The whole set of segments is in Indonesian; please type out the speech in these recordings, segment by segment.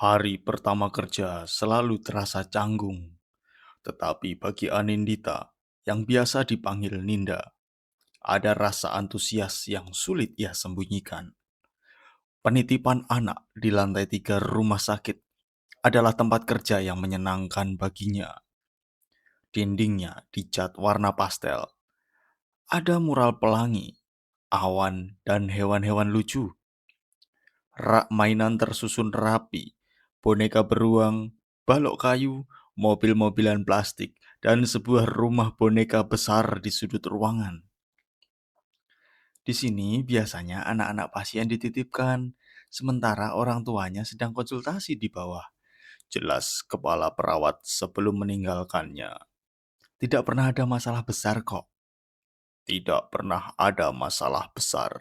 Hari pertama kerja selalu terasa canggung, tetapi bagi Anindita, yang biasa dipanggil Ninda, ada rasa antusias yang sulit ia sembunyikan. Penitipan anak di lantai 3 rumah sakit adalah tempat kerja yang menyenangkan baginya. Dindingnya dicat warna pastel, ada mural pelangi, awan, dan hewan-hewan lucu. Rak mainan tersusun rapi, boneka beruang, balok kayu, mobil-mobilan plastik, dan sebuah rumah boneka besar di sudut ruangan. Di sini biasanya anak-anak pasien dititipkan, sementara orang tuanya sedang konsultasi di bawah. Jelas kepala perawat sebelum meninggalkannya. Tidak pernah ada masalah besar kok. Tidak pernah ada masalah besar.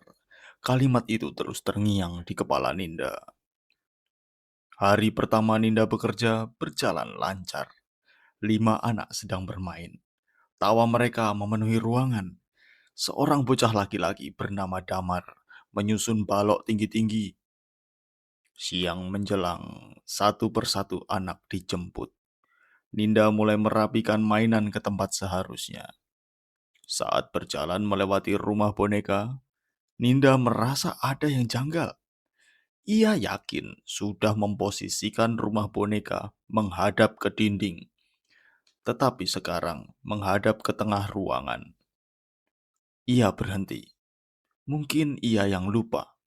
Kalimat itu terus terngiang di kepala Ninda. Hari pertama Ninda bekerja berjalan lancar. 5 anak sedang bermain. Tawa mereka memenuhi ruangan. Seorang bocah laki-laki bernama Damar menyusun balok tinggi-tinggi. Siang menjelang, satu persatu anak dijemput. Ninda mulai merapikan mainan ke tempat seharusnya. Saat berjalan melewati rumah boneka, Ninda merasa ada yang janggal. Ia yakin sudah memposisikan rumah boneka menghadap ke dinding, tetapi sekarang menghadap ke tengah ruangan. Ia berhenti. Mungkin ia yang lupa.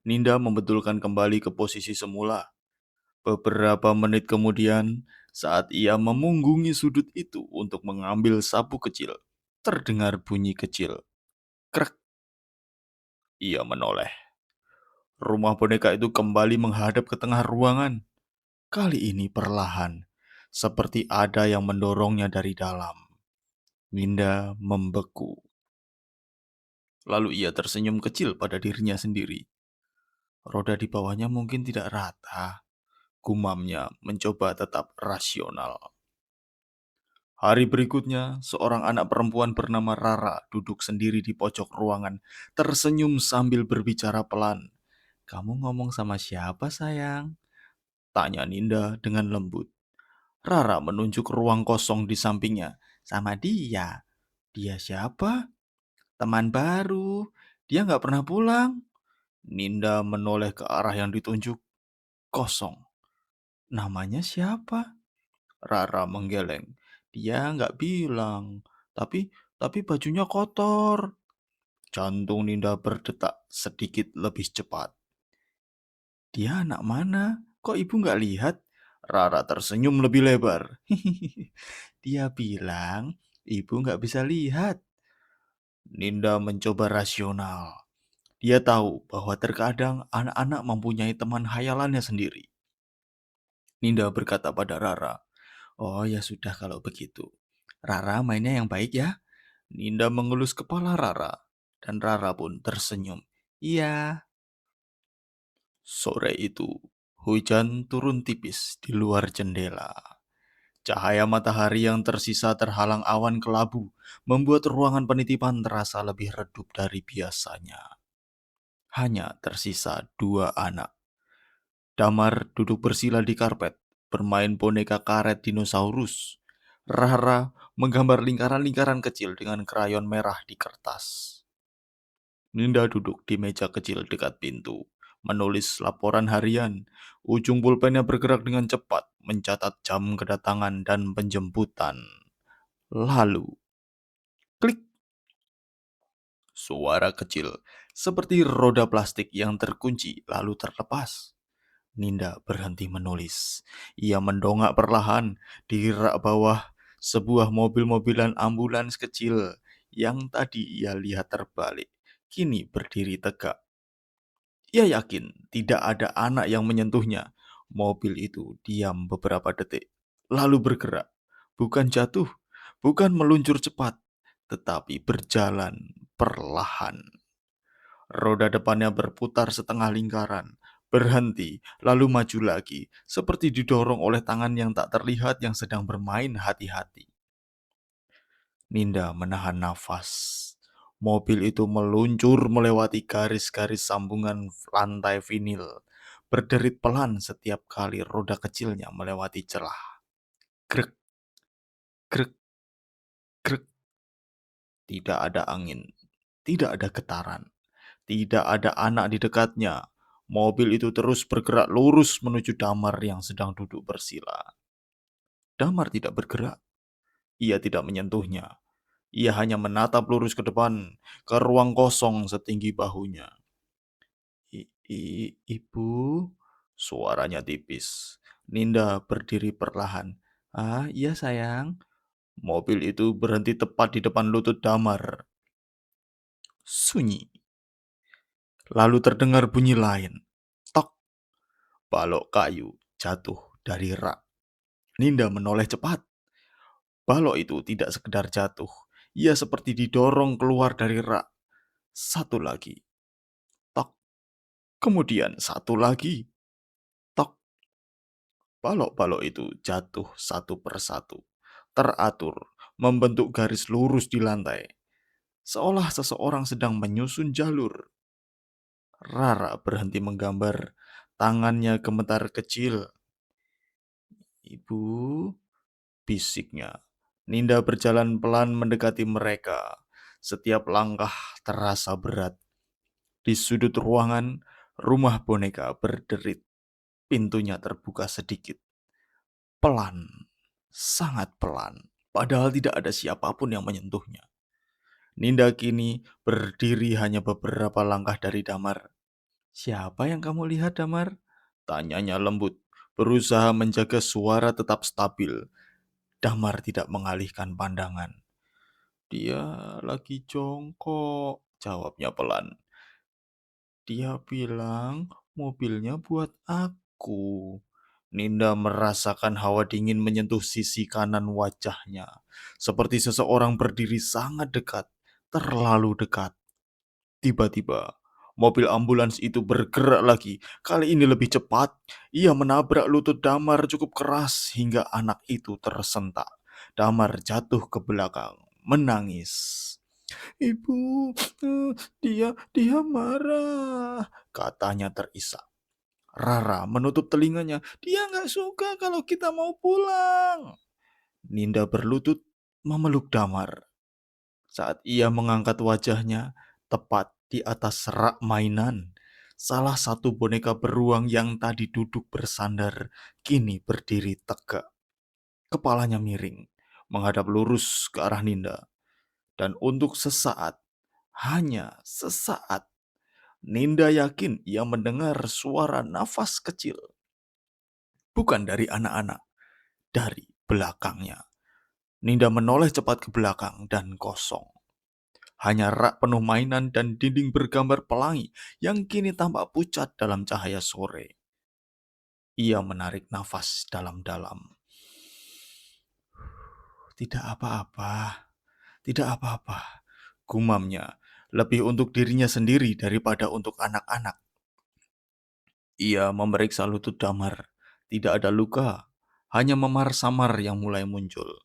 Ninda membetulkan kembali ke posisi semula. Beberapa menit kemudian, saat ia memunggungi sudut itu untuk mengambil sapu kecil, terdengar bunyi kecil. Krek, ia menoleh. Rumah boneka itu kembali menghadap ke tengah ruangan. Kali ini perlahan, seperti ada yang mendorongnya dari dalam. Ninda membeku. Lalu ia tersenyum kecil pada dirinya sendiri. Roda di bawahnya mungkin tidak rata. Gumamnya mencoba tetap rasional. Hari berikutnya, seorang anak perempuan bernama Rara duduk sendiri di pojok ruangan, tersenyum sambil berbicara pelan. "Kamu ngomong sama siapa, sayang?" tanya Ninda dengan lembut. Rara menunjuk ruang kosong di sampingnya. "Sama dia." "Dia siapa?" "Teman baru. Dia nggak pernah pulang." Ninda menoleh ke arah yang ditunjuk. Kosong. "Namanya siapa?" Rara menggeleng. "Dia nggak bilang. Tapi bajunya kotor." Jantung Ninda berdetak sedikit lebih cepat. "Dia anak mana? Kok ibu nggak lihat?" Rara tersenyum lebih lebar. "Dia bilang ibu nggak bisa lihat." Ninda mencoba rasional. Dia tahu bahwa terkadang anak-anak mempunyai teman hayalannya sendiri. Ninda berkata pada Rara, "Oh ya sudah kalau begitu. Rara mainnya yang baik ya." Ninda mengelus kepala Rara, dan Rara pun tersenyum. "Iya." Sore itu, hujan turun tipis di luar jendela. Cahaya matahari yang tersisa terhalang awan kelabu membuat ruangan penitipan terasa lebih redup dari biasanya. Hanya tersisa 2 anak. Damar duduk bersila di karpet, bermain boneka karet dinosaurus. Rara menggambar lingkaran-lingkaran kecil dengan krayon merah di kertas. Ninda duduk di meja kecil dekat pintu, menulis laporan harian. Ujung pulpennya bergerak dengan cepat, mencatat jam kedatangan dan penjemputan. Lalu, klik, suara kecil, seperti roda plastik yang terkunci lalu terlepas. Ninda berhenti menulis. Ia mendongak perlahan di rak bawah sebuah mobil-mobilan ambulans kecil yang tadi ia lihat terbalik. Kini berdiri tegak. Ia yakin tidak ada anak yang menyentuhnya. Mobil itu diam beberapa detik, lalu bergerak. Bukan jatuh, bukan meluncur cepat, tetapi berjalan perlahan. Roda depannya berputar setengah lingkaran, berhenti, lalu maju lagi, seperti didorong oleh tangan yang tak terlihat yang sedang bermain hati-hati. Ninda menahan nafas. Mobil itu meluncur melewati garis-garis sambungan lantai vinil. berderit pelan setiap kali roda kecilnya melewati celah. Grek, grek, grek. Tidak ada angin, tidak ada getaran, tidak ada anak di dekatnya. Mobil itu terus bergerak lurus menuju Damar yang sedang duduk bersila. Damar tidak bergerak, ia tidak menyentuhnya. Ia hanya menatap lurus ke depan, ke ruang kosong setinggi bahunya. Ibu, suaranya tipis. Ninda berdiri perlahan. Ah, iya sayang. Mobil itu berhenti tepat di depan lutut Damar. Sunyi. Lalu terdengar bunyi lain. Tok, balok kayu jatuh dari rak. Ninda menoleh cepat. Balok itu tidak sekedar jatuh. Ia seperti didorong keluar dari rak. Satu lagi. Tok. Kemudian satu lagi. Tok. Balok-balok itu jatuh satu persatu. Teratur, membentuk garis lurus di lantai. Seolah seseorang sedang menyusun jalur. Rara berhenti menggambar. Tangannya gemetar kecil. Ibu, bisiknya. Ninda berjalan pelan mendekati mereka. Setiap langkah terasa berat. Di sudut ruangan, rumah boneka berderit. Pintunya terbuka sedikit. Pelan, sangat pelan. Padahal tidak ada siapapun yang menyentuhnya. Ninda kini berdiri hanya beberapa langkah dari Damar. Siapa yang kamu lihat, Damar? Tanyanya lembut, berusaha menjaga suara tetap stabil. Damar tidak mengalihkan pandangan. Dia lagi jongkok, jawabnya pelan. Dia bilang mobilnya buat aku. Ninda merasakan hawa dingin menyentuh sisi kanan wajahnya. Seperti seseorang berdiri sangat dekat, terlalu dekat. Tiba-tiba, mobil ambulans itu bergerak lagi. Kali ini lebih cepat. Ia menabrak lutut Damar cukup keras hingga anak itu tersentak. Damar jatuh ke belakang, menangis. Ibu, dia marah, katanya terisak. Rara menutup telinganya. Dia nggak suka kalau kita mau pulang. Ninda berlutut memeluk Damar. Saat ia mengangkat wajahnya, tepat di atas rak mainan, salah satu boneka beruang yang tadi duduk bersandar, kini berdiri tegak. Kepalanya miring, menghadap lurus ke arah Ninda. Dan untuk sesaat, hanya sesaat, Ninda yakin ia mendengar suara nafas kecil. Bukan dari anak-anak, dari belakangnya. Ninda menoleh cepat ke belakang dan kosong. Hanya rak penuh mainan dan dinding bergambar pelangi yang kini tampak pucat dalam cahaya sore. Ia menarik nafas dalam-dalam. Tidak apa-apa, tidak apa-apa, gumamnya, lebih untuk dirinya sendiri daripada untuk anak-anak. Ia memeriksa lutut Damar. Tidak ada luka, hanya memar samar yang mulai muncul.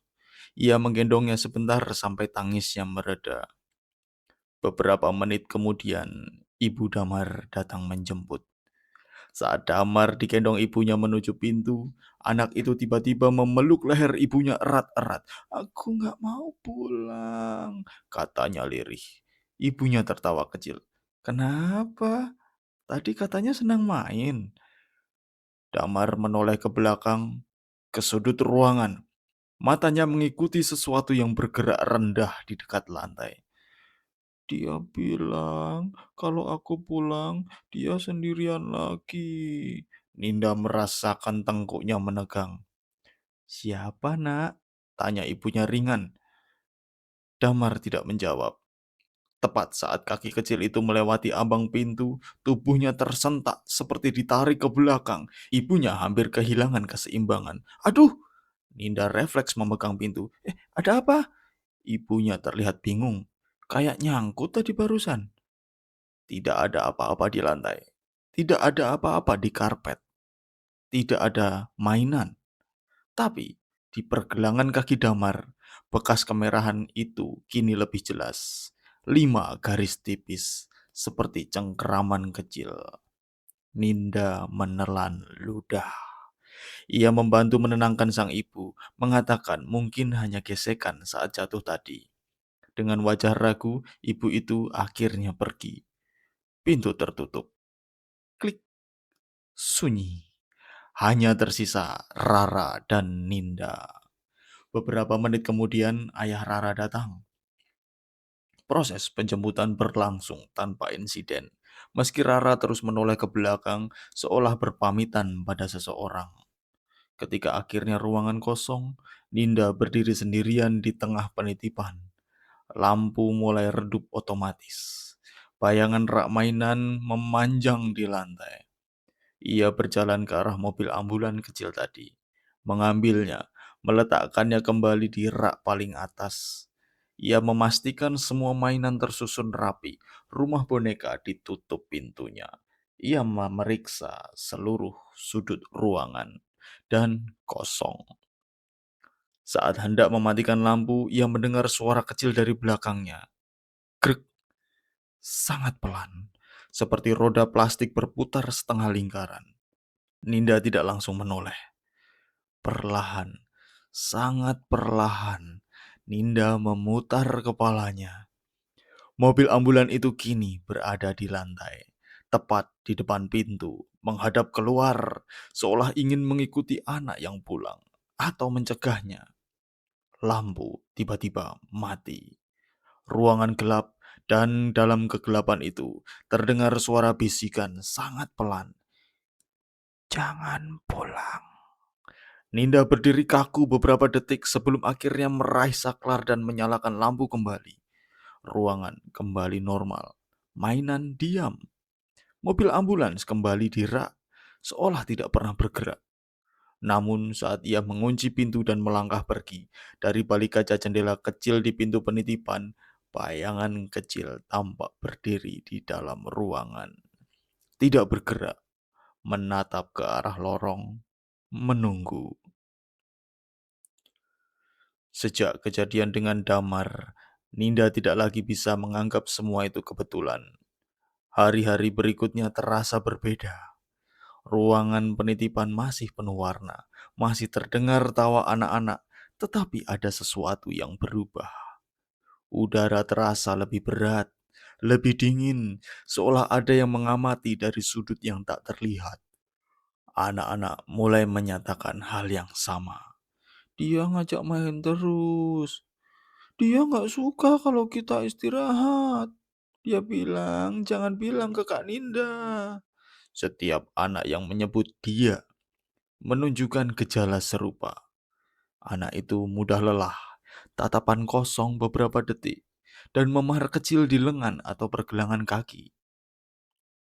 Ia menggendongnya sebentar sampai tangisnya mereda. Beberapa menit kemudian, Ibu Damar datang menjemput. Saat Damar digendong ibunya menuju pintu, anak itu tiba-tiba memeluk leher ibunya erat-erat. Aku nggak mau pulang, katanya lirih. Ibunya tertawa kecil. Kenapa? Tadi katanya senang main. Damar menoleh ke belakang, ke sudut ruangan. Matanya mengikuti sesuatu yang bergerak rendah di dekat lantai. Dia bilang, kalau aku pulang, dia sendirian lagi. Ninda merasakan tengkuknya menegang. Siapa, nak? Tanya ibunya ringan. Damar tidak menjawab. Tepat saat kaki kecil itu melewati ambang pintu, tubuhnya tersentak seperti ditarik ke belakang. Ibunya hampir kehilangan keseimbangan. Aduh! Ninda refleks memegang pintu. Ada apa? Ibunya terlihat bingung. Kayak nyangkut tadi barusan. Tidak ada apa-apa di lantai. Tidak ada apa-apa di karpet. Tidak ada mainan. Tapi di pergelangan kaki Damar, bekas kemerahan itu kini lebih jelas. 5 garis tipis, seperti cengkeraman kecil. Ninda menelan ludah. Ia membantu menenangkan sang ibu, mengatakan mungkin hanya gesekan saat jatuh tadi. Dengan wajah ragu, ibu itu akhirnya pergi. Pintu tertutup. Klik, sunyi. Hanya tersisa Rara dan Ninda. Beberapa menit kemudian, ayah Rara datang. Proses penjemputan berlangsung tanpa insiden. Meski Rara terus menoleh ke belakang, seolah berpamitan pada seseorang. Ketika akhirnya ruangan kosong, Ninda berdiri sendirian di tengah penitipan. Lampu mulai redup otomatis. Bayangan rak mainan memanjang di lantai. Ia berjalan ke arah mobil ambulan kecil tadi, mengambilnya, meletakkannya kembali di rak paling atas. Ia memastikan semua mainan tersusun rapi, rumah boneka ditutup pintunya. Ia memeriksa seluruh sudut ruangan dan kosong. Saat hendak mematikan lampu, ia mendengar suara kecil dari belakangnya. Krek, sangat pelan, seperti roda plastik berputar setengah lingkaran. Ninda tidak langsung menoleh. Perlahan, sangat perlahan, Ninda memutar kepalanya. Mobil ambulan itu kini berada di lantai, tepat di depan pintu, menghadap keluar, seolah ingin mengikuti anak yang pulang atau mencegahnya. Lampu tiba-tiba mati. Ruangan gelap, dan dalam kegelapan itu terdengar suara bisikan sangat pelan. Jangan pulang. Ninda berdiri kaku beberapa detik sebelum akhirnya meraih saklar dan menyalakan lampu kembali. Ruangan kembali normal. Mainan diam. Mobil ambulans kembali di rak, seolah tidak pernah bergerak. Namun saat ia mengunci pintu dan melangkah pergi, dari balik kaca jendela kecil di pintu penitipan, bayangan kecil tampak berdiri di dalam ruangan. Tidak bergerak, menatap ke arah lorong, menunggu. Sejak kejadian dengan Damar, Ninda tidak lagi bisa menganggap semua itu kebetulan. Hari-hari berikutnya terasa berbeda. Ruangan penitipan masih penuh warna, masih terdengar tawa anak-anak, tetapi ada sesuatu yang berubah. Udara terasa lebih berat, lebih dingin, seolah ada yang mengamati dari sudut yang tak terlihat. Anak-anak mulai menyatakan hal yang sama. Dia ngajak main terus. Dia nggak suka kalau kita istirahat. Dia bilang, jangan bilang ke Kak Ninda. Setiap anak yang menyebut dia menunjukkan gejala serupa. Anak itu mudah lelah, tatapan kosong beberapa detik, dan memar kecil di lengan atau pergelangan kaki.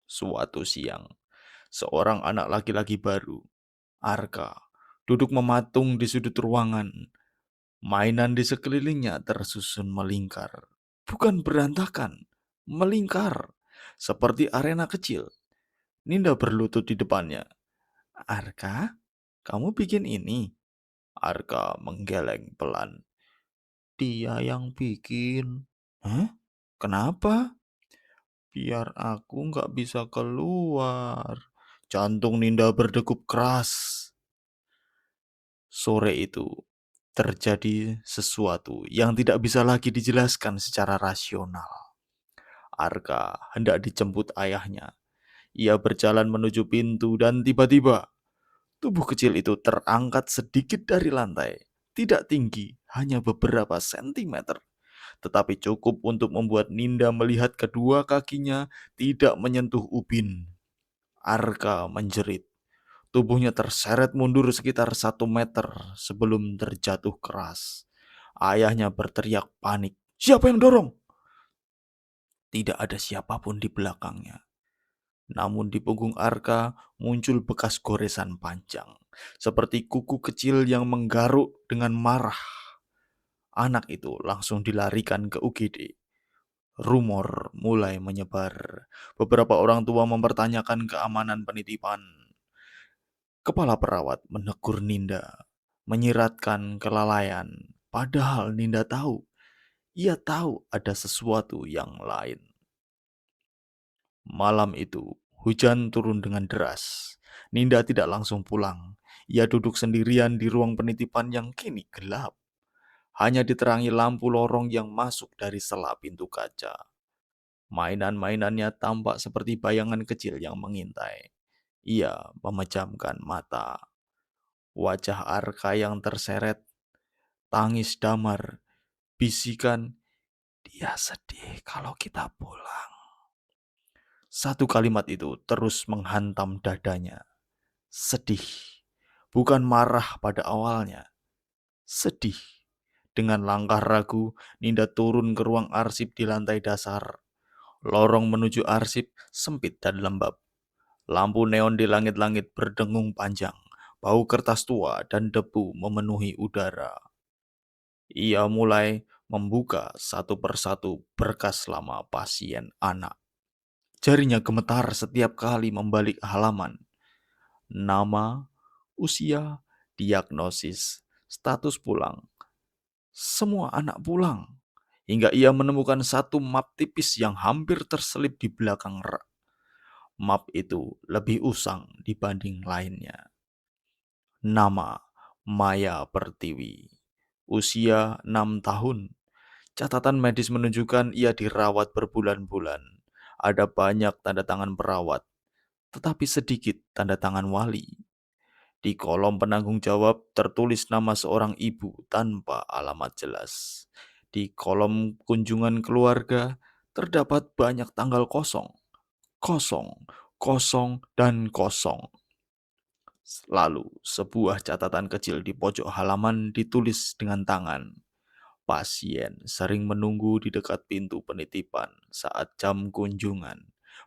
Suatu siang, seorang anak laki-laki baru, Arka, duduk mematung di sudut ruangan. Mainan di sekelilingnya tersusun melingkar. Bukan berantakan, melingkar. Seperti arena kecil. Ninda berlutut di depannya. Arka, kamu bikin ini? Arka menggeleng pelan. Dia yang bikin. Hah? Kenapa? Biar aku nggak bisa keluar. Jantung Ninda berdegup keras. Sore itu, terjadi sesuatu yang tidak bisa lagi dijelaskan secara rasional. Arka hendak dijemput ayahnya. Ia berjalan menuju pintu dan tiba-tiba tubuh kecil itu terangkat sedikit dari lantai. Tidak tinggi, hanya beberapa sentimeter. Tetapi cukup untuk membuat Ninda melihat kedua kakinya tidak menyentuh ubin. Arka menjerit. Tubuhnya terseret mundur sekitar 1 meter sebelum terjatuh keras. Ayahnya berteriak panik. Siapa yang dorong? Tidak ada siapapun di belakangnya. Namun di punggung Arka muncul bekas goresan panjang. Seperti kuku kecil yang menggaruk dengan marah. Anak itu langsung dilarikan ke UGD. Rumor mulai menyebar. Beberapa orang tua mempertanyakan keamanan penitipan. Kepala perawat menegur Ninda, menyiratkan kelalaian. Padahal Ninda tahu, ia tahu ada sesuatu yang lain. Malam itu, Hujan turun dengan deras. Ninda tidak langsung pulang. Ia duduk sendirian di ruang penitipan yang kini gelap. Hanya diterangi lampu lorong yang masuk dari sela pintu kaca. Mainan-mainannya tampak seperti bayangan kecil yang mengintai. Ia memejamkan mata. Wajah Arka yang terseret, tangis damar, bisikan, dia sedih kalau kita pulang. Satu kalimat itu terus menghantam dadanya. Sedih, bukan marah pada awalnya. Sedih. Dengan langkah ragu, Ninda turun ke ruang arsip di lantai dasar. Lorong menuju arsip sempit dan lembab. Lampu neon di langit-langit berdengung panjang. Bau kertas tua dan debu memenuhi udara. Ia mulai membuka satu persatu berkas lama pasien anak. Jarinya gemetar setiap kali membalik halaman. Nama, usia, diagnosis, status pulang. Semua anak pulang. Hingga ia menemukan satu map tipis yang hampir terselip di belakang rak. Map itu lebih usang dibanding lainnya. Nama, Maya Pertiwi. Usia 6 tahun. Catatan medis menunjukkan ia dirawat berbulan-bulan. Ada banyak tanda tangan perawat, tetapi sedikit tanda tangan wali. Di kolom penanggung jawab tertulis nama seorang ibu tanpa alamat jelas. Di kolom kunjungan keluarga terdapat banyak tanggal kosong, kosong, kosong, dan kosong. Lalu sebuah catatan kecil di pojok halaman ditulis dengan tangan. Pasien sering menunggu di dekat pintu penitipan saat jam kunjungan.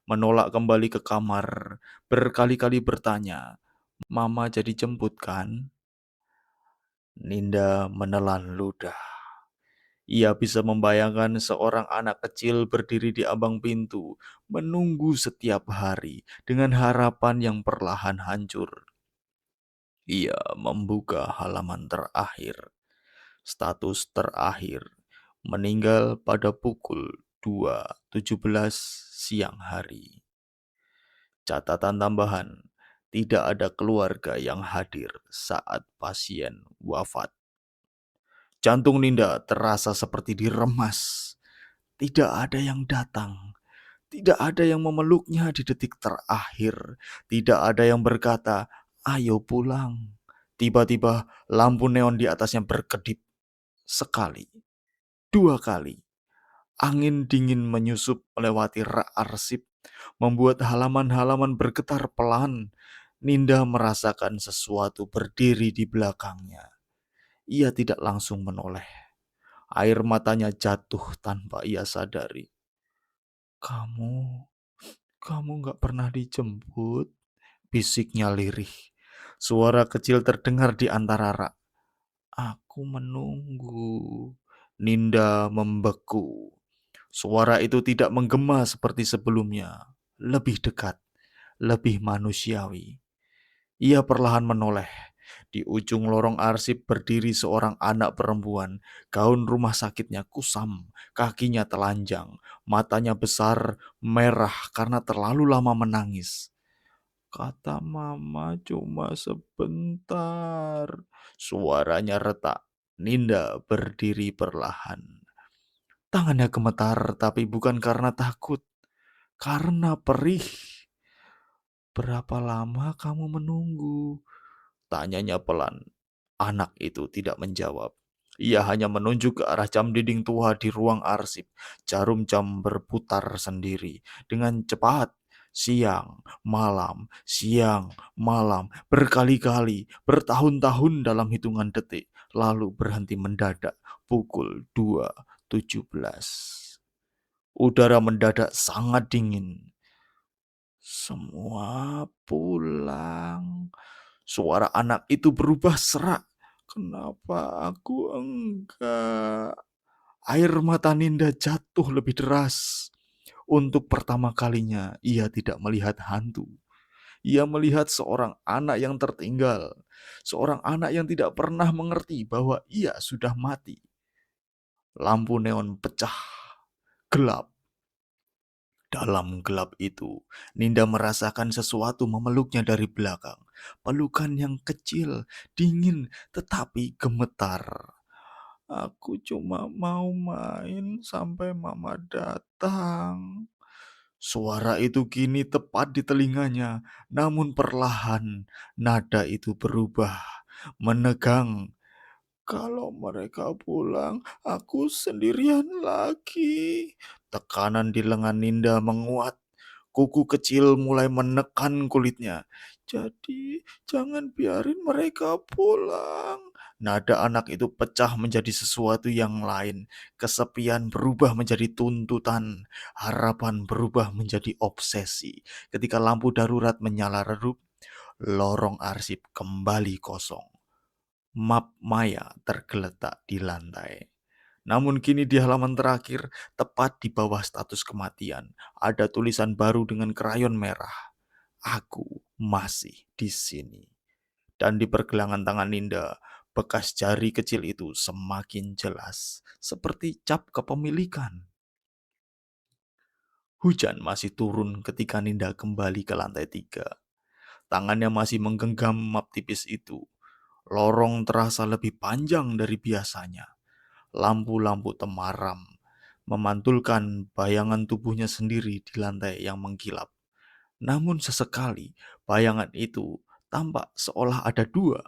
Menolak kembali ke kamar, berkali-kali bertanya, "Mama jadi jemput kan?" Ninda menelan ludah. Ia bisa membayangkan seorang anak kecil berdiri di ambang pintu, menunggu setiap hari dengan harapan yang perlahan hancur. Ia membuka halaman terakhir. Status terakhir. Meninggal pada pukul 2.17 siang hari. Catatan tambahan. Tidak ada keluarga yang hadir saat pasien wafat. Jantung Ninda terasa seperti diremas. Tidak ada yang datang. Tidak ada yang memeluknya di detik terakhir. Tidak ada yang berkata, "Ayo pulang." Tiba-tiba lampu neon di atasnya berkedip. Sekali, dua kali. Angin dingin menyusup melewati rak arsip, membuat halaman-halaman bergetar pelan. Ninda merasakan sesuatu berdiri di belakangnya. Ia tidak langsung menoleh. Air matanya jatuh tanpa ia sadari. Kamu gak pernah dijemput? Bisiknya lirih. Suara kecil terdengar di antara rak. Aku menunggu. Ninda membeku. Suara itu tidak menggema seperti sebelumnya. Lebih dekat, lebih manusiawi. Ia perlahan menoleh. Di ujung lorong arsip berdiri seorang anak perempuan. Gaun rumah sakitnya kusam, kakinya telanjang, matanya besar, merah karena terlalu lama menangis. Kata mama cuma sebentar. Suaranya retak. Ninda berdiri perlahan. Tangannya gemetar tapi bukan karena takut. Karena perih. Berapa lama kamu menunggu? Tanyanya pelan. Anak itu tidak menjawab. Ia hanya menunjuk ke arah jam dinding tua di ruang arsip. Jarum jam berputar sendiri. Dengan cepat. Siang, malam, berkali-kali, bertahun-tahun dalam hitungan detik. Lalu berhenti mendadak. Pukul 2.17. Udara mendadak sangat dingin. Semua pulang. Suara anak itu berubah serak. Kenapa aku enggak? Air mata Ninda jatuh lebih deras. Untuk pertama kalinya, ia tidak melihat hantu. Ia melihat seorang anak yang tertinggal. Seorang anak yang tidak pernah mengerti bahwa ia sudah mati. Lampu neon pecah. Gelap. Dalam gelap itu, Ninda merasakan sesuatu memeluknya dari belakang. Pelukan yang kecil, dingin, tetapi gemetar. Aku cuma mau main sampai mama datang. Suara itu kini tepat di telinganya, namun perlahan nada itu berubah, menegang. Kalau mereka pulang, aku sendirian lagi. Tekanan di lengan Ninda menguat. Kuku kecil mulai menekan kulitnya. Jadi, jangan biarin mereka pulang. Nada anak itu pecah menjadi sesuatu yang lain. Kesepian berubah menjadi tuntutan. Harapan berubah menjadi obsesi. Ketika lampu darurat menyala redup, lorong arsip kembali kosong. Map Maya tergeletak di lantai. Namun kini di halaman terakhir, tepat di bawah status kematian, ada tulisan baru dengan krayon merah. Aku masih di sini. Dan di pergelangan tangan Ninda, bekas jari kecil itu semakin jelas, seperti cap kepemilikan. Hujan masih turun ketika Ninda kembali ke lantai 3. Tangannya masih menggenggam map tipis itu. Lorong terasa lebih panjang dari biasanya. Lampu-lampu temaram memantulkan bayangan tubuhnya sendiri di lantai yang mengkilap. Namun sesekali bayangan itu tampak seolah ada dua.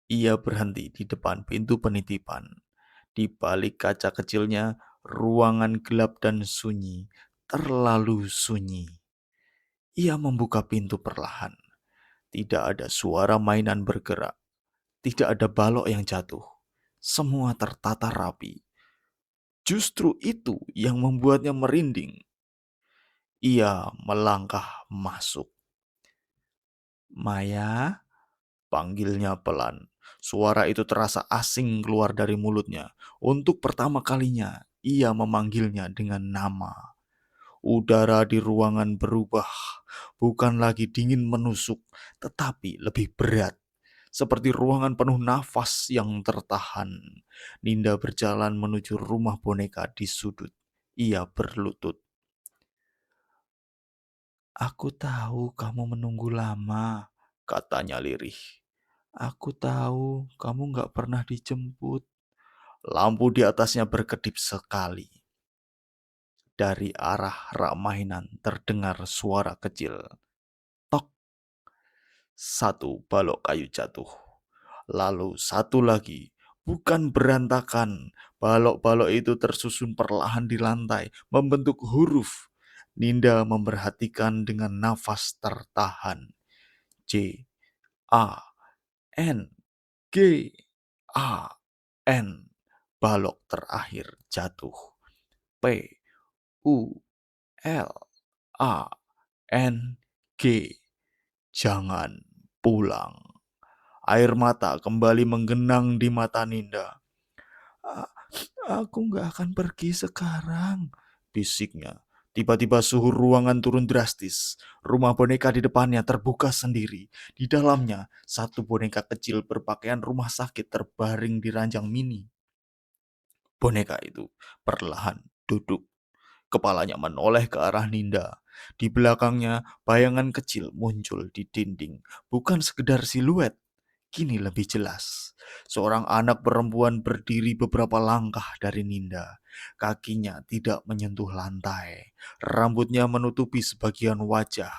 Ia berhenti di depan pintu penitipan. Di balik kaca kecilnya, ruangan gelap dan sunyi, terlalu sunyi. Ia membuka pintu perlahan. Tidak ada suara mainan bergerak. Tidak ada balok yang jatuh. Semua tertata rapi. Justru itu yang membuatnya merinding. Ia melangkah masuk. Maya, panggilnya pelan. Suara itu terasa asing keluar dari mulutnya. Untuk pertama kalinya, ia memanggilnya dengan nama. Udara di ruangan berubah, bukan lagi dingin menusuk, tetapi lebih berat. Seperti ruangan penuh nafas yang tertahan. Ninda berjalan menuju rumah boneka di sudut. Ia berlutut. Aku tahu kamu menunggu lama, katanya lirih. Aku tahu kamu gak pernah dijemput. Lampu di atasnya berkedip sekali. Dari arah rak mainan terdengar suara kecil. Tok, satu balok kayu jatuh. Lalu satu lagi, bukan berantakan. Balok-balok itu tersusun perlahan di lantai, membentuk huruf. Ninda memperhatikan dengan nafas tertahan. J, A, N, G, A, N. Balok terakhir jatuh. P, U, L, A, N, G. Jangan pulang. Air mata kembali menggenang di mata Ninda. "A- Aku gak akan pergi sekarang," bisiknya. Tiba-tiba suhu ruangan turun drastis. Rumah boneka di depannya terbuka sendiri. Di dalamnya, satu boneka kecil berpakaian rumah sakit terbaring di ranjang mini. Boneka itu perlahan duduk. Kepalanya menoleh ke arah Ninda. Di belakangnya, bayangan kecil muncul di dinding. Bukan sekedar siluet, kini lebih jelas. Seorang anak perempuan berdiri beberapa langkah dari Ninda. Kakinya tidak menyentuh lantai. Rambutnya menutupi sebagian wajah.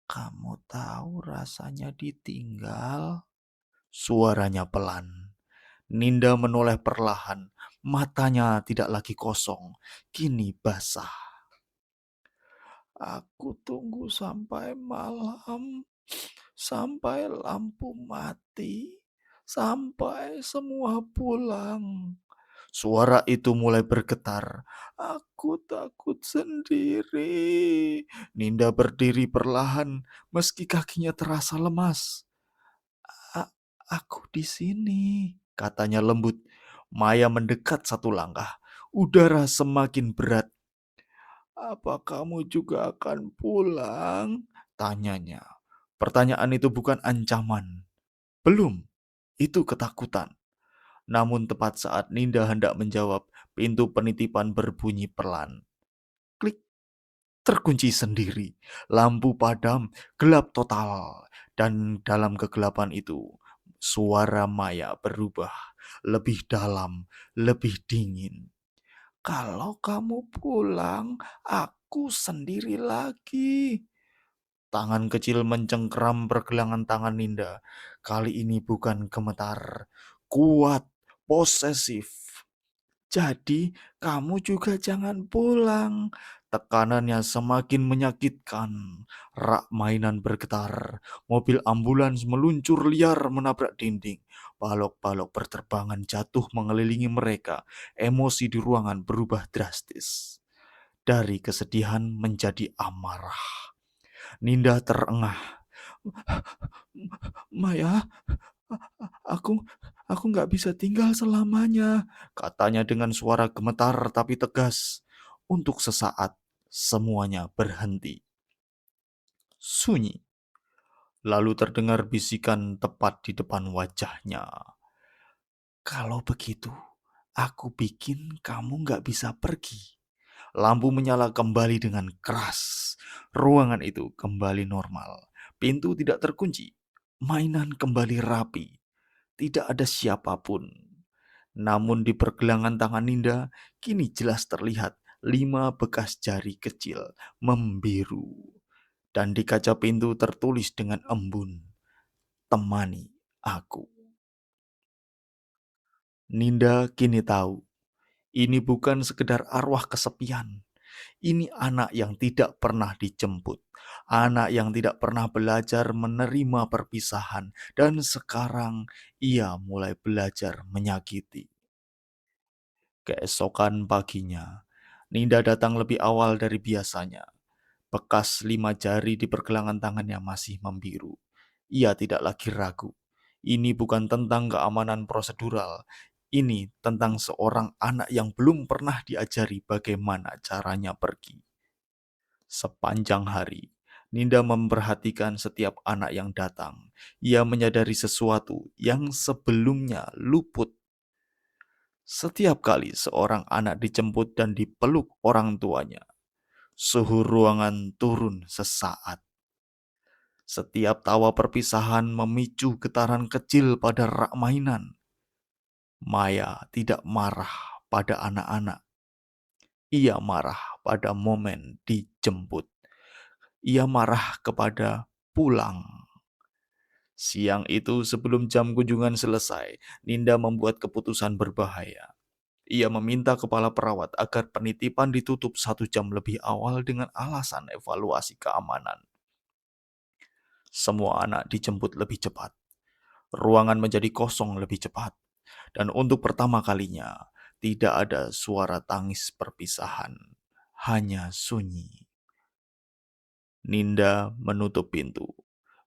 Kamu tahu rasanya ditinggal? Suaranya pelan. Ninda menoleh perlahan. Matanya tidak lagi kosong, kini basah. Aku tunggu sampai malam, sampai lampu mati, sampai semua pulang. Suara itu mulai bergetar. Aku takut sendiri. Ninda berdiri perlahan, meski kakinya terasa lemas. Aku di sini, katanya lembut. Maya mendekat satu langkah. Udara semakin berat. Apa kamu juga akan pulang? Tanyanya. Pertanyaan itu bukan ancaman. Belum, itu ketakutan. Namun tepat saat Ninda hendak menjawab, pintu penitipan berbunyi pelan. terkunci sendiri. Lampu padam, gelap total. Dan dalam kegelapan itu, suara Maya berubah lebih dalam, lebih dingin. Kalau kamu pulang, aku sendiri lagi. Tangan kecil mencengkeram pergelangan tangan Ninda. Kali ini bukan gemetar, kuat, posesif. Jadi, kamu juga jangan pulang. Tekanannya semakin menyakitkan. Rak mainan bergetar. Mobil ambulans meluncur liar menabrak dinding. Balok-balok berterbangan jatuh mengelilingi mereka. Emosi di ruangan berubah drastis. Dari kesedihan menjadi amarah. Ninda terengah. Maya, aku aku nggak bisa tinggal selamanya, katanya dengan suara gemetar tapi tegas. Untuk sesaat, semuanya berhenti. Sunyi. Lalu terdengar bisikan tepat di depan wajahnya. Kalau begitu, aku bikin kamu nggak bisa pergi. Lampu menyala kembali dengan keras. Ruangan itu kembali normal. Pintu tidak terkunci. Mainan kembali rapi. Tidak ada siapapun. Namun di pergelangan tangan Ninda, kini jelas terlihat 5 bekas jari kecil membiru. Dan di kaca pintu tertulis dengan embun, temani aku. Ninda kini tahu, ini bukan sekedar arwah kesepian. Ini anak yang tidak pernah dijemput. Anak yang tidak pernah belajar menerima perpisahan. Dan sekarang ia mulai belajar menyakiti. Keesokan paginya, Ninda datang lebih awal dari biasanya. Bekas 5 jari di pergelangan tangannya masih membiru. Ia tidak lagi ragu. Ini bukan tentang keamanan prosedural. Ini tentang seorang anak yang belum pernah diajari bagaimana caranya pergi. Sepanjang hari, Ninda memperhatikan setiap anak yang datang. Ia menyadari sesuatu yang sebelumnya luput. Setiap kali seorang anak dijemput dan dipeluk orang tuanya, suhu ruangan turun sesaat. Setiap tawa perpisahan memicu getaran kecil pada rak mainan. Maya tidak marah pada anak-anak. Ia marah pada momen dijemput. Ia marah kepada pulang. Siang itu sebelum jam kunjungan selesai, Ninda membuat keputusan berbahaya. Ia meminta kepala perawat agar penitipan ditutup 1 jam lebih awal dengan alasan evaluasi keamanan. Semua anak dijemput lebih cepat. Ruangan menjadi kosong lebih cepat. Dan untuk pertama kalinya, tidak ada suara tangis perpisahan. Hanya sunyi. Ninda menutup pintu,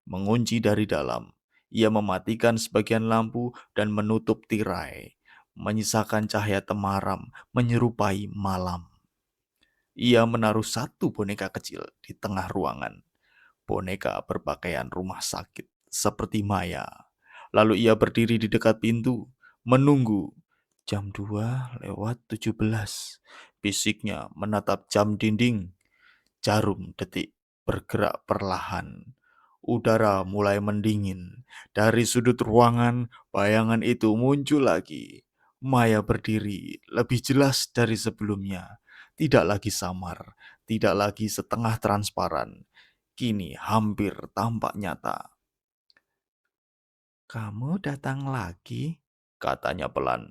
mengunci dari dalam. Ia mematikan sebagian lampu dan menutup tirai, menyisakan cahaya temaram menyerupai malam. Ia menaruh 1 boneka kecil di tengah ruangan. Boneka berpakaian rumah sakit seperti Maya. Lalu ia berdiri di dekat pintu, menunggu. Jam 2:17. Bisiknya menatap jam dinding. Jarum detik bergerak perlahan. Udara mulai mendingin. Dari sudut ruangan, bayangan itu muncul lagi. Maya berdiri lebih jelas dari sebelumnya. Tidak lagi samar, tidak lagi setengah transparan. Kini hampir tampak nyata. Kamu datang lagi? Katanya pelan.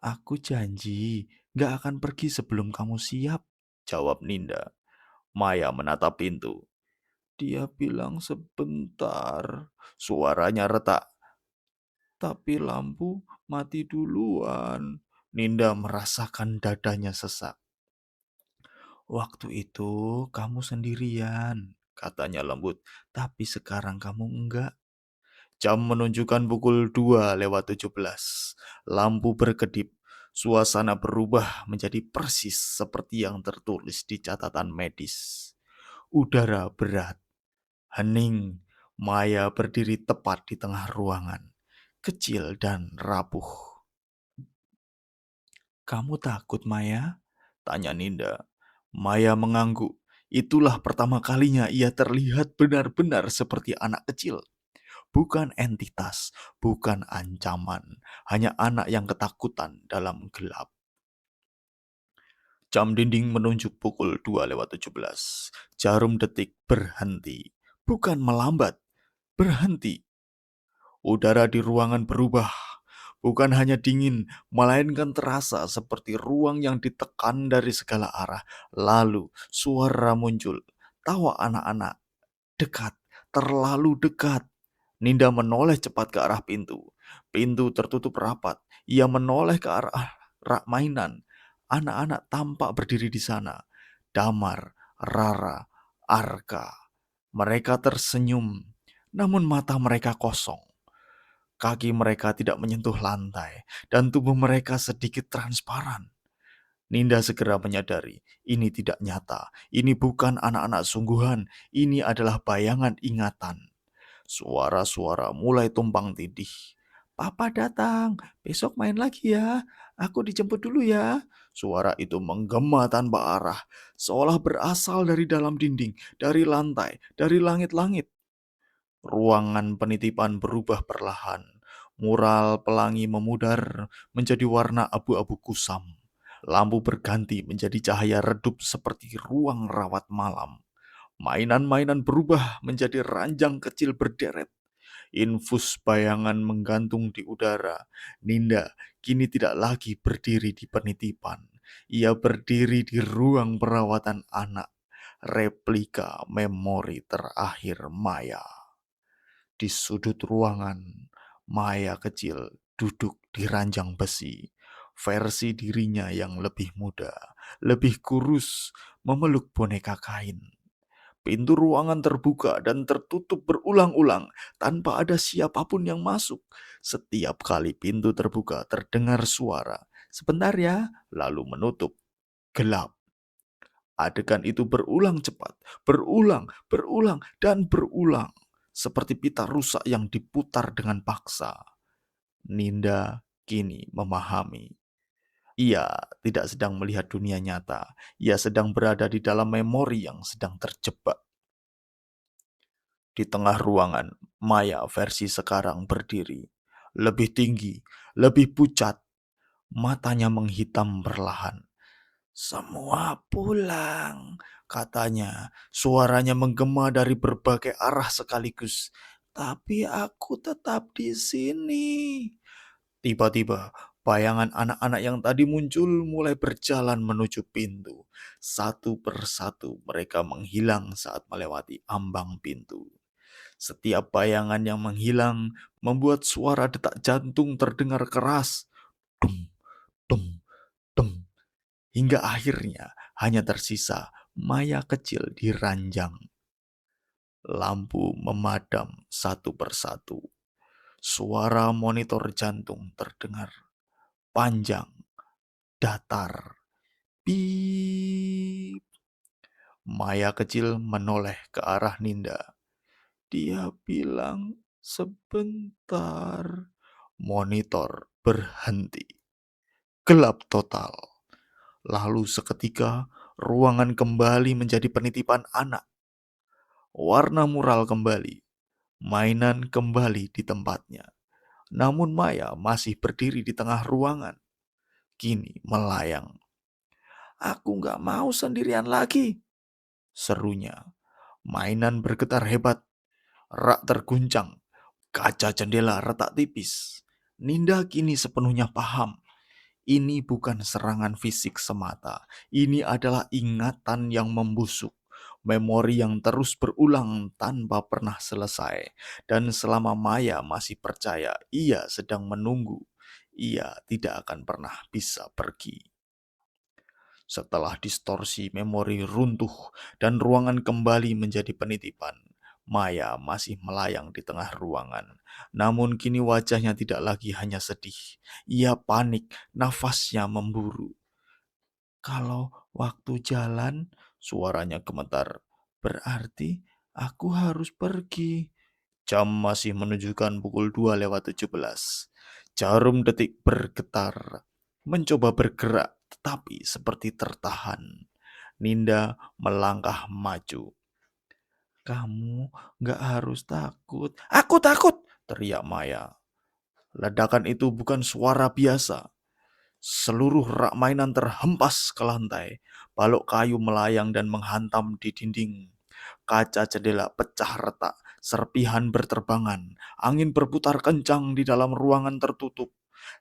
Aku janji gak akan pergi sebelum kamu siap, jawab Ninda. Maya menatap pintu. Dia bilang sebentar. Suaranya retak. Tapi lampu mati duluan. Ninda merasakan dadanya sesak. Waktu itu kamu sendirian, katanya lembut. Tapi sekarang kamu enggak. Jam menunjukkan pukul 2:17. Lampu berkedip. Suasana berubah menjadi persis seperti yang tertulis di catatan medis. Udara berat, hening. Maya berdiri tepat di tengah ruangan, kecil dan rapuh. Kamu takut, Maya? Tanya Ninda. Maya mengangguk. Itulah pertama kalinya ia terlihat benar-benar seperti anak kecil. Bukan entitas, bukan ancaman, hanya anak yang ketakutan dalam gelap. Jam dinding menunjuk pukul 2:17. Jarum detik berhenti. Bukan melambat, berhenti. Udara di ruangan berubah. Bukan hanya dingin, melainkan terasa seperti ruang yang ditekan dari segala arah. Lalu suara muncul. Tawa anak-anak. Dekat, terlalu dekat. Ninda menoleh cepat ke arah pintu. Pintu tertutup rapat. Ia menoleh ke arah rak mainan. Anak-anak tampak berdiri di sana. Damar, Rara, Arka. Mereka tersenyum, namun mata mereka kosong. Kaki mereka tidak menyentuh lantai, dan tubuh mereka sedikit transparan. Ninda segera menyadari, ini tidak nyata. Ini bukan anak-anak sungguhan, ini adalah bayangan ingatan. Suara-suara mulai tumpang tindih. Papa datang, besok main lagi ya. Aku dijemput dulu ya. Suara itu menggema tanpa arah, seolah berasal dari dalam dinding, dari lantai, dari langit-langit. Ruangan penitipan berubah perlahan. Mural pelangi memudar menjadi warna abu-abu kusam. Lampu berganti menjadi cahaya redup seperti ruang rawat malam. Mainan-mainan berubah menjadi ranjang kecil berderet. Infus bayangan menggantung di udara. Ninda kini tidak lagi berdiri di penitipan. Ia berdiri di ruang perawatan anak. Replika memori terakhir Maya. Di sudut ruangan, Maya kecil duduk di ranjang besi. Versi dirinya yang lebih muda, lebih kurus, memeluk boneka kain. Pintu ruangan terbuka dan tertutup berulang-ulang tanpa ada siapapun yang masuk. Setiap kali pintu terbuka terdengar suara. Sebentar ya, lalu menutup. Gelap. Adegan itu berulang cepat, berulang, berulang, dan berulang. Seperti pita rusak yang diputar dengan paksa. Ninda kini memahami. Ia tidak sedang melihat dunia nyata. Ia sedang berada di dalam memori yang sedang terjebak. Di tengah ruangan, Maya versi sekarang berdiri. Lebih tinggi, lebih pucat, matanya menghitam perlahan. Semua pulang, katanya. Suaranya menggema dari berbagai arah sekaligus. Tapi aku tetap di sini. Tiba-tiba, bayangan anak-anak yang tadi muncul mulai berjalan menuju pintu. Satu persatu mereka menghilang saat melewati ambang pintu. Setiap bayangan yang menghilang membuat suara detak jantung terdengar keras. Dum, dum, dum. Hingga akhirnya hanya tersisa Maya kecil di ranjang. Lampu memadam satu persatu. Suara monitor jantung terdengar panjang, datar. Bip. Maya kecil menoleh ke arah Ninda. Dia bilang sebentar. Monitor berhenti. Gelap total. Lalu seketika ruangan kembali menjadi penitipan anak. Warna mural kembali. Mainan kembali di tempatnya. Namun Maya masih berdiri di tengah ruangan. Kini melayang. Aku gak mau sendirian lagi, serunya. Mainan bergetar hebat. Rak terguncang. Kaca jendela retak tipis. Ninda kini sepenuhnya paham. Ini bukan serangan fisik semata. Ini adalah ingatan yang membusuk. Memori yang terus berulang tanpa pernah selesai. Dan selama Maya masih percaya ia sedang menunggu, ia tidak akan pernah bisa pergi. Setelah distorsi memori runtuh dan ruangan kembali menjadi penitipan, Maya masih melayang di tengah ruangan. Namun kini wajahnya tidak lagi hanya sedih. Ia panik, nafasnya memburu. Kalau waktu jalan, suaranya gemetar. Berarti aku harus pergi. Jam masih menunjukkan pukul 2:17. Jarum detik bergetar. Mencoba bergerak, tetapi seperti tertahan. Ninda melangkah maju. "Kamu nggak harus takut." "Aku takut!" teriak Maya. Ledakan itu bukan suara biasa. Seluruh rak mainan terhempas ke lantai. Balok kayu melayang dan menghantam di dinding. Kaca jendela pecah retak. Serpihan berterbangan. Angin berputar kencang di dalam ruangan tertutup.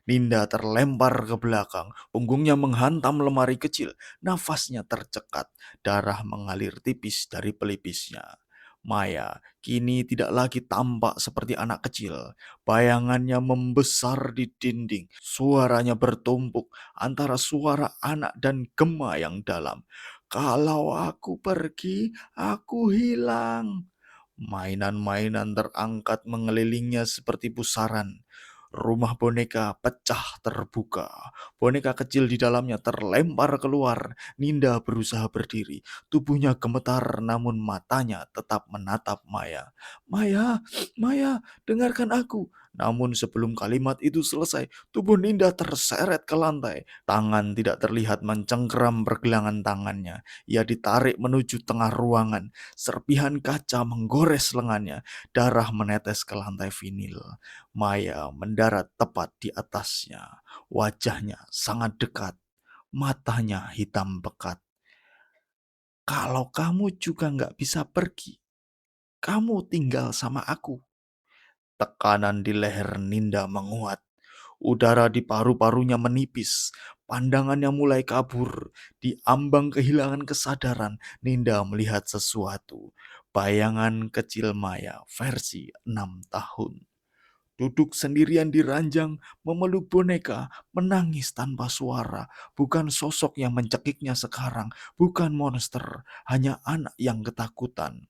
Ninda terlempar ke belakang. Punggungnya menghantam lemari kecil. Nafasnya tercekat. Darah mengalir tipis dari pelipisnya. Maya kini tidak lagi tampak seperti anak kecil. Bayangannya membesar di dinding. Suaranya bertumpuk antara suara anak dan gema yang dalam. "Kalau aku pergi, aku hilang." Mainan-mainan terangkat mengelilingnya seperti pusaran. Rumah boneka pecah terbuka. Boneka kecil di dalamnya terlempar keluar. Ninda berusaha berdiri. Tubuhnya gemetar namun matanya tetap menatap Maya. "Maya, Maya, dengarkan aku." Namun sebelum kalimat itu selesai, tubuh Ninda terseret ke lantai. Tangan tidak terlihat mencengkeram pergelangan tangannya. Ia ditarik menuju tengah ruangan. Serpihan kaca menggores lengannya. Darah menetes ke lantai vinil. Maya mendarat tepat di atasnya. Wajahnya sangat dekat. Matanya hitam pekat. "Kalau kamu juga nggak bisa pergi, kamu tinggal sama aku." Tekanan di leher Ninda menguat. Udara di paru-parunya menipis. Pandangannya mulai kabur. Di ambang kehilangan kesadaran, Ninda melihat sesuatu. Bayangan kecil Maya versi 6 tahun. Duduk sendirian di ranjang, memeluk boneka, menangis tanpa suara. Bukan sosok yang mencekiknya sekarang, bukan monster, hanya anak yang ketakutan.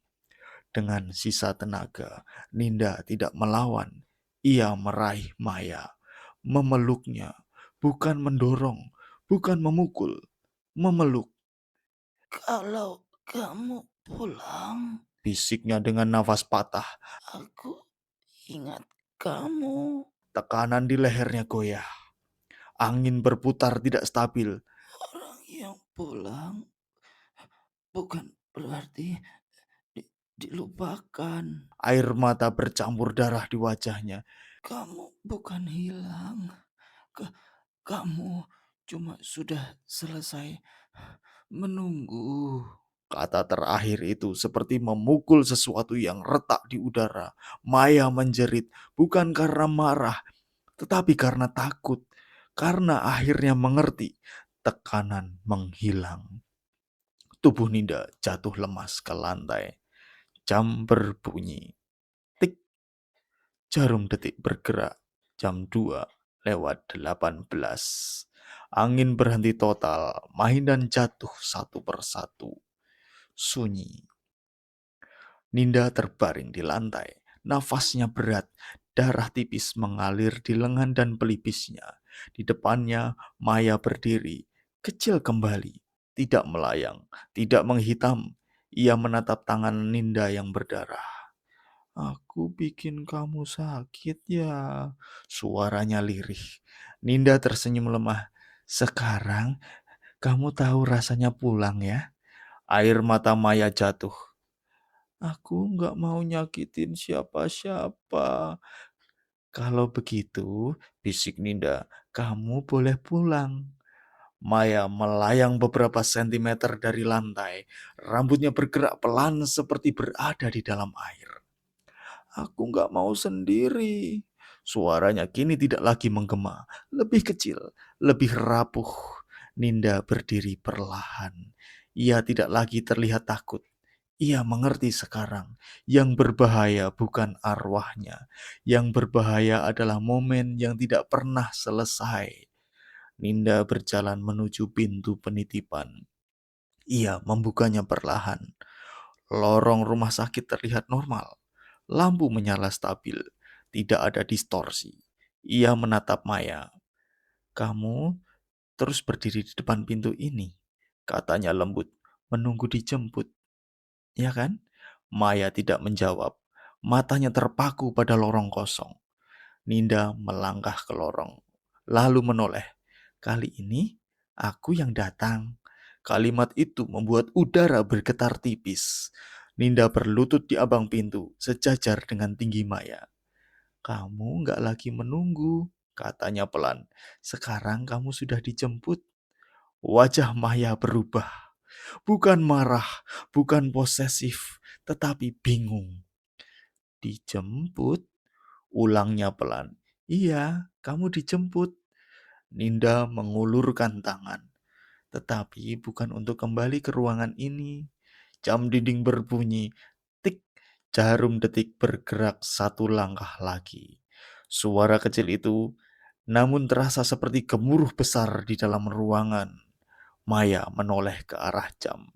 Dengan sisa tenaga, Ninda tidak melawan. Ia meraih Maya, memeluknya, bukan mendorong, bukan memukul, memeluk. Kalau kamu pulang, Bisiknya dengan nafas patah. aku ingat kamu. Tekanan di lehernya goyah. Angin berputar tidak stabil. Orang yang pulang bukan berarti dilupakan. Air mata bercampur darah di wajahnya. Kamu bukan hilang. Ka- Kamu cuma sudah selesai menunggu. Kata terakhir itu seperti memukul sesuatu yang retak di udara. Maya menjerit, bukan karena marah, tetapi karena takut. Karena akhirnya mengerti, tekanan menghilang. Tubuh Ninda jatuh lemas ke lantai. Jam berbunyi. Tik, jarum detik bergerak. Jam 2 lewat 18. Angin berhenti total. Mainan jatuh satu persatu. Sunyi. Ninda terbaring di lantai. Nafasnya berat, darah tipis mengalir di lengan dan pelipisnya. Di depannya, Maya berdiri, kecil kembali, tidak melayang, tidak menghitam. Ia menatap tangan Ninda yang berdarah. "Aku bikin kamu sakit ya." Suaranya lirih. Ninda tersenyum lemah. "Sekarang kamu tahu rasanya pulang ya?" Air mata Maya jatuh. "Aku nggak mau nyakitin siapa-siapa." "Kalau begitu," bisik Ninda, "kamu boleh pulang." Maya melayang beberapa sentimeter dari lantai. Rambutnya bergerak pelan seperti berada di dalam air. "Aku nggak mau sendiri." Suaranya kini tidak lagi menggema, lebih kecil, lebih rapuh. Ninda berdiri perlahan. Ia tidak lagi terlihat takut. Ia mengerti sekarang, yang berbahaya bukan arwahnya. Yang berbahaya adalah momen yang tidak pernah selesai. Ninda berjalan menuju pintu penitipan. Ia membukanya perlahan. Lorong rumah sakit terlihat normal. Lampu menyala stabil. Tidak ada distorsi. Ia menatap Maya. "Kamu terus berdiri di depan pintu ini," katanya lembut, "menunggu dijemput, ya kan?" Maya tidak menjawab. Matanya terpaku pada lorong kosong. Ninda melangkah ke lorong, lalu menoleh. "Kali ini aku yang datang." Kalimat itu membuat udara bergetar tipis. Ninda berlutut di abang pintu, sejajar dengan tinggi Maya. "Kamu nggak lagi menunggu," katanya pelan. "Sekarang kamu sudah dijemput." Wajah Maya berubah. Bukan marah, bukan posesif, tetapi bingung. "Dijemput?" ulangnya pelan. "Iya, kamu dijemput." Ninda mengulurkan tangan. "Tetapi bukan untuk kembali ke ruangan ini." Jam dinding berbunyi. Tik, jarum detik bergerak satu langkah lagi. Suara kecil itu namun terasa seperti gemuruh besar di dalam ruangan. Maya menoleh ke arah jam.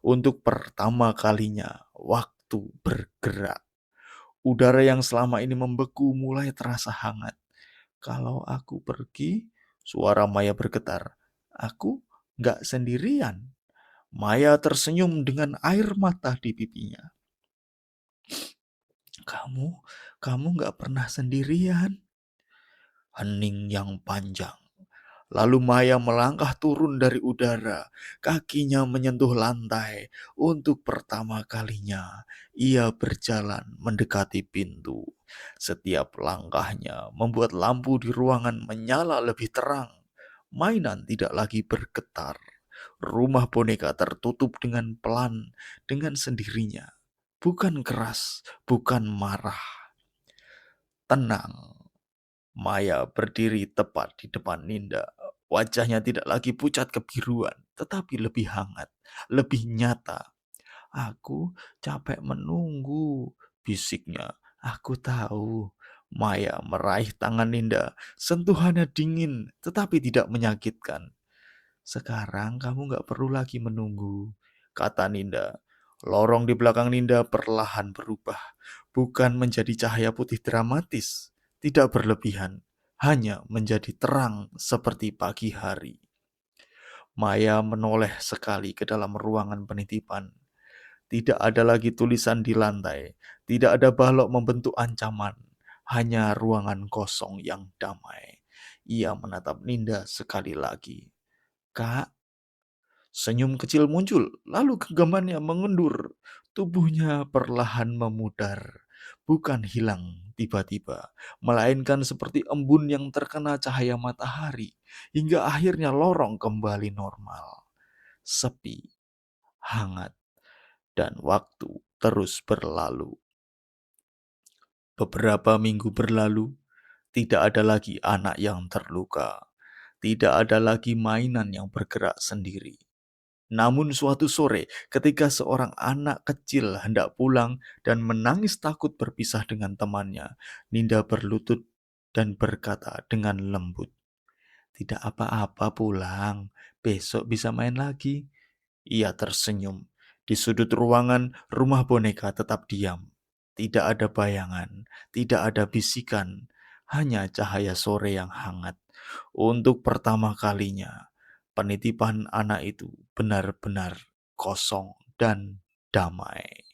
Untuk pertama kalinya, waktu bergerak. Udara yang selama ini membeku mulai terasa hangat. "Kalau aku pergi," suara Maya bergetar, "aku nggak sendirian." Maya tersenyum dengan air mata di pipinya. "Kamu, kamu nggak pernah sendirian." Hening yang panjang. Lalu Maya melangkah turun dari udara, kakinya menyentuh lantai. Untuk pertama kalinya, ia berjalan mendekati pintu. Setiap langkahnya membuat lampu di ruangan menyala lebih terang. Mainan tidak lagi bergetar. Rumah boneka tertutup dengan pelan, dengan sendirinya. Bukan keras, bukan marah, tenang. Maya berdiri tepat di depan Ninda. Wajahnya tidak lagi pucat kebiruan, tetapi lebih hangat, lebih nyata. "Aku capek menunggu," bisiknya. "Aku tahu." Maya meraih tangan Ninda. Sentuhannya dingin, tetapi tidak menyakitkan. "Sekarang kamu nggak perlu lagi menunggu," kata Ninda. Lorong di belakang Ninda perlahan berubah. Bukan menjadi cahaya putih dramatis, tidak berlebihan, hanya menjadi terang seperti pagi hari. Maya menoleh sekali ke dalam ruangan penitipan. Tidak ada lagi tulisan di lantai, tidak ada balok membentuk ancaman, hanya ruangan kosong yang damai. Ia menatap Ninda sekali lagi. "Kak." Senyum kecil muncul, lalu genggamannya mengendur. Tubuhnya perlahan memudar, bukan hilang tiba-tiba, melainkan seperti embun yang terkena cahaya matahari, hingga akhirnya lorong kembali normal. Sepi, hangat, dan waktu terus berlalu. Beberapa minggu berlalu, tidak ada lagi anak yang terluka. Tidak ada lagi mainan yang bergerak sendiri. Namun suatu sore, ketika seorang anak kecil hendak pulang dan menangis takut berpisah dengan temannya, Ninda berlutut dan berkata dengan lembut, "Tidak apa-apa pulang, besok bisa main lagi." Ia tersenyum. Di sudut ruangan, rumah boneka tetap diam. Tidak ada bayangan, tidak ada bisikan, hanya cahaya sore yang hangat. Untuk pertama kalinya, penitipan anak itu benar-benar kosong dan damai.